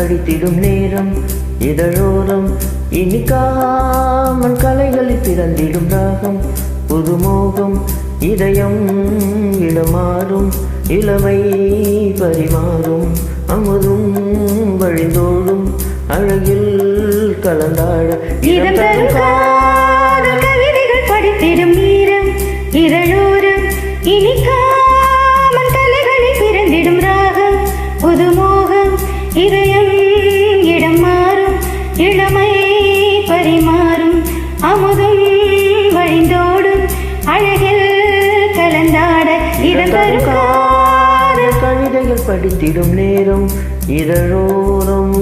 படித்திடும் நேரம் இதழோரம் இனிக்காமன் கலைகளில் பிறந்திடும் ராகம் புதுமோகம் இதயம் இடமாறும் இளமை பரிமாறும் அமுதும் வழிந்தோடும் அழகில் கலந்தாட கவிதைகள் படித்திடும் நேரம் இதழோரம் இனிக்காமன் கலைகளில் பிறந்திடும் ராகம் புதுமோகம் இதயம் இடம் மாறும் இளமை பரிமாறும் அமுதும் வழிந்தோடும் அழகில் கலந்தாட இடம் தரும் கவிதைகள் படித்திடும் நேரம் இதழோரம்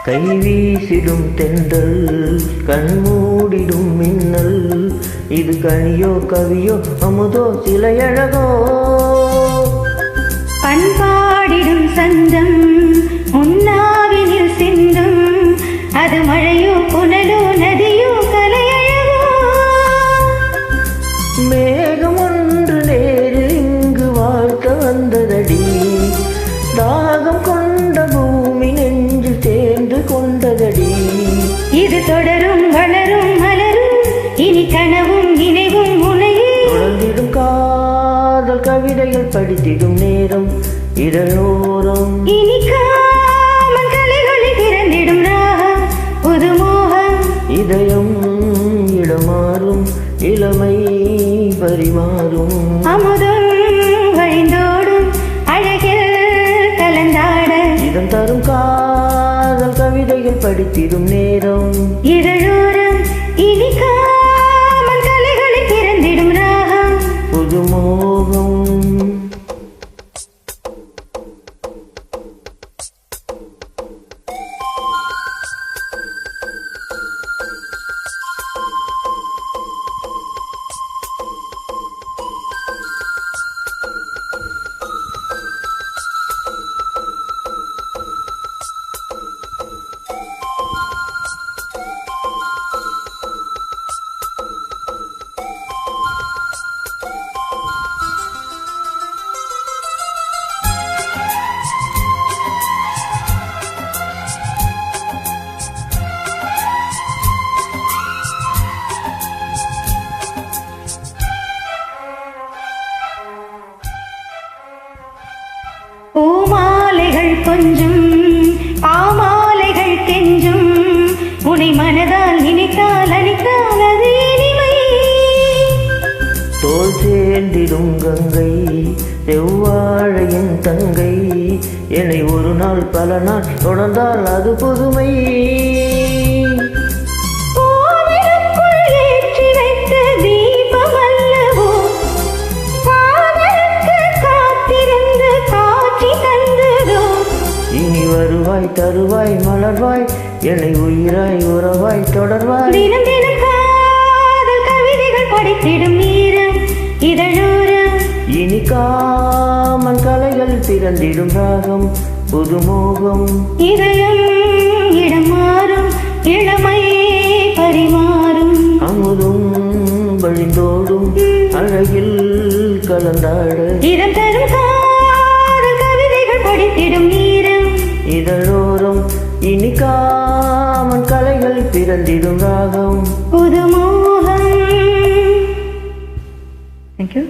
கை வீசிடும் தென்றல் கண்மூடிடும் மின்னல் இது கனியோ கவியோ அமுதோ சிலையழகோ பண்பாடிடும் சந்தம் உன்னாவினில் சிந்தும் அது மழையோ புனலோ நதியோ கலையழகோ மேகம் ஒன்று நேரில் இங்கு வாழ்க்க வந்ததடி தாகம் கொண்ட பூமி நெஞ்சு சேர்ந்து கொண்டதடி இது தொடரும் வளரும் மலரும் இனி கனவும் நினைவும் உனையே தொடர்ந்திடும் காதல் கவிதைகள் படித்திடும் நேரம் இதழோரம் இனிக்காமன் கலைகளில் பிறந்திடும் ராகம் புதுமோகம் இதயம் இடமாறும் இளமை பரிமாறும் அமுதும் வழிந்தோடும் அழகில் கலந்தாட இதம் தரும் காதல் கவிதைகள் படித்திடும் நேரம் இதழோரம் இனிக்காமன் கலைகளில் பிறந்திடும் ராகம் புதுமோகம் பூமாலைகள் கொஞ்சும் பாமாலைகள் கெஞ்சும் உனை மனதால் நினைத்தால் அளித்தால் அது இனிமை தோல் சேர்ந்திடும் கங்கை செவ்வாழையின் தங்கை என்னை ஒரு நாள் பல நாள் தொடர்ந்தால் அது புதுமை வருவாய் தருவாய் மலர்வாய் என்னை உயிராய் உறவாய் தொடர்வாய் தினம் தினம் காதல் கவிதைகள் படித்திடும் நேரம் இதழோரம் இனிக்காமன் கலைகள் பிறந்திடும் ராகம் புதுமோகம் இதயம் இடம் மாறும் இளமை பரிமாறும் அமுதும் வழிந்தோடும் அழகில் கலந்தாட இதம் தரும் காதல் கவிதைகள் படித்திடும் நேரம் இதழோரம் இனிக்காமன் கலைகள் பிறந்திடும் ராகம் புதுமோகம். Thank you.